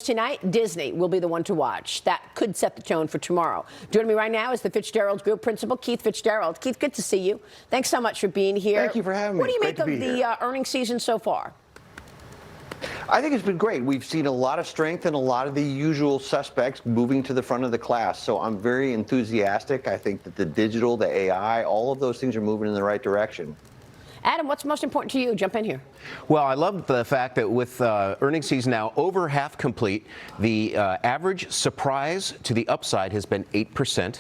tonight, Disney will be the one to watch. That could set the tone for tomorrow. Joining me right now is the Fitz-Gerald Group Principal, Keith Fitz-Gerald. Keith, good to see you. Thanks so much for being here. Thank you for having me. What do you make of the earnings season so far? I think it's been great. We've seen a lot of strength and a lot of the usual suspects moving to the front of the class. So I'm very enthusiastic. I think that the digital, the AI, all of those things are moving in the right direction. Adam, what's most important to you? Jump in here. Well, I love the fact that with earnings season now over half complete, the average surprise to the upside has been 8%.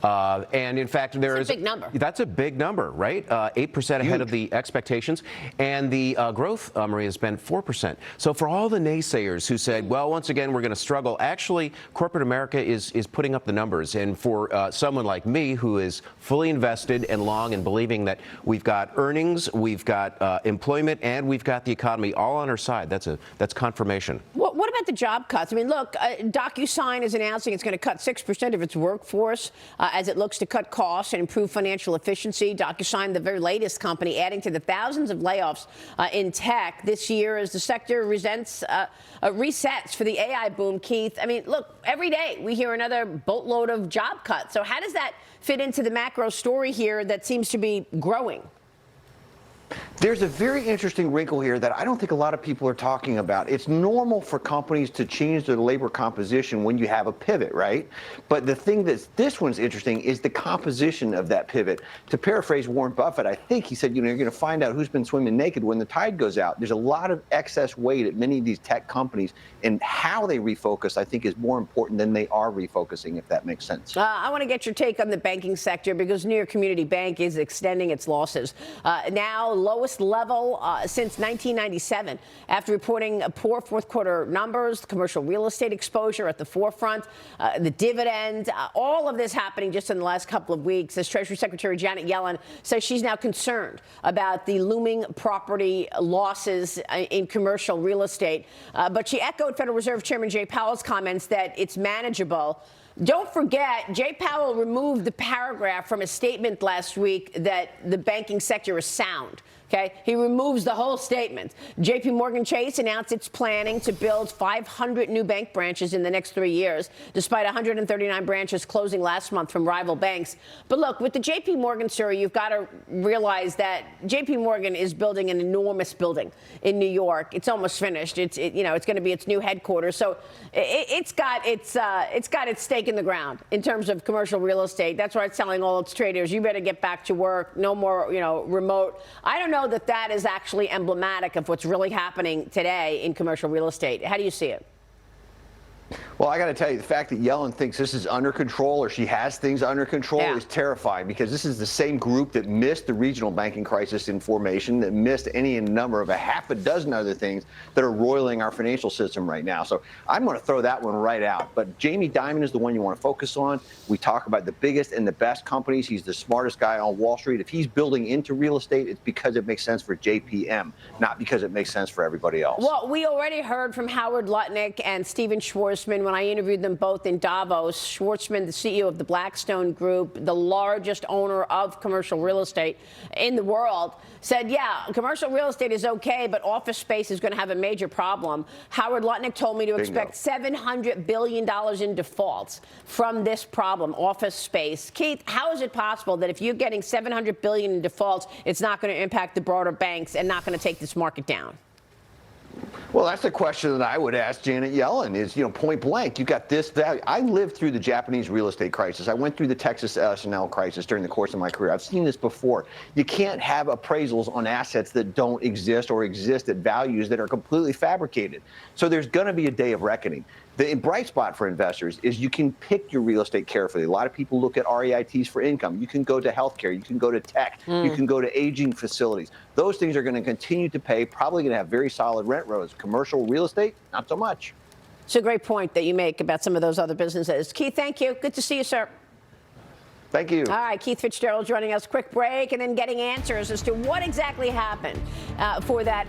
And in fact, that's a big number. That's a big number, right? 8% ahead of the expectations. And the growth, Marie, has been 4%. So for all the naysayers who said, well, once again, we're going to struggle, actually, corporate America is putting up the numbers. And for someone like me who is fully invested and long and believing that we've got earnings, we've got employment, and we've got the economy all on our side, that's confirmation. What about the job cuts? I mean, look, DocuSign is announcing it's going to cut 6% of its workforce as it looks to cut costs and improve financial efficiency. DocuSign, the very latest company, adding to the thousands of layoffs in tech this year as the sector resets for the AI boom, Keith. I mean, look, every day we hear another boatload of job cuts. So how does that fit into the macro story here that seems to be growing? There's a very interesting wrinkle here that I don't think a lot of people are talking about. It's normal for companies to change their labor composition when you have a pivot, right? But the thing this one's interesting is the composition of that pivot. To paraphrase Warren Buffett, I think he said, you're going to find out who's been swimming naked when the tide goes out. There's a lot of excess weight at many of these tech companies, and how they refocus, I think, is more important than they are refocusing, if that makes sense. I want to get your take on the banking sector because New York Community Bank is extending its losses. Now, lowest level since 1997 after reporting poor fourth quarter numbers, commercial real estate exposure at the forefront, the dividend, all of this happening just in the last couple of weeks as Treasury Secretary Janet Yellen says she's now concerned about the looming property losses in commercial real estate. But she echoed Federal Reserve Chairman Jay Powell's comments that it's manageable. Don't forget, Jay Powell removed the paragraph from a statement last week that the banking sector is sound. Okay, he removes the whole statement. JP Chase announced it's planning to build 500 new bank branches in the next 3 years, despite 139 branches closing last month from rival banks. But look, with the JP story, you've got to realize that JP is building an enormous building in New York. It's almost finished. It's going to be its new headquarters. So it's got its stake in the ground in terms of commercial real estate. That's why it's telling all its traders, you better get back to work. No more, remote. I don't know that is actually emblematic of what's really happening today in commercial real estate. How do you see it? Well, I got to tell you, the fact that Yellen thinks this is under control or she has things under control is terrifying, because this is the same group that missed the regional banking crisis in formation, that missed any number of a half a dozen other things that are roiling our financial system right now. So I'm going to throw that one right out. But Jamie Dimon is the one you want to focus on. We talk about the biggest and the best companies. He's the smartest guy on Wall Street. If he's building into real estate, it's because it makes sense for JPM, not because it makes sense for everybody else. Well, we already heard from Howard Lutnick and Stephen Schwarzman when I interviewed them both in Davos. Schwarzman, the CEO of the Blackstone Group, the largest owner of commercial real estate in the world, said, yeah, commercial real estate is okay, but office space is going to have a major problem. Howard Lutnick told me to expect $700 billion in defaults from this problem, office space. Keith, how is it possible that if you're getting $700 billion in defaults, it's not going to impact the broader banks and not going to take this market down? Well, that's the question that I would ask Janet Yellen is, point blank, you got this value. I lived through the Japanese real estate crisis. I went through the Texas S&L crisis during the course of my career. I've seen this before. You can't have appraisals on assets that don't exist or exist at values that are completely fabricated. So there's going to be a day of reckoning. The bright spot for investors is you can pick your real estate carefully. A lot of people look at REITs for income. You can go to healthcare. You can go to tech. You can go to aging facilities. Those things are going to continue to pay, probably going to have very solid rent roads. Commercial real estate, not so much. It's a great point that you make about some of those other businesses. Keith, thank you. Good to see you, sir. Thank you. All right, Keith Fitz-Gerald joining us. Quick break and then getting answers as to what exactly happened for that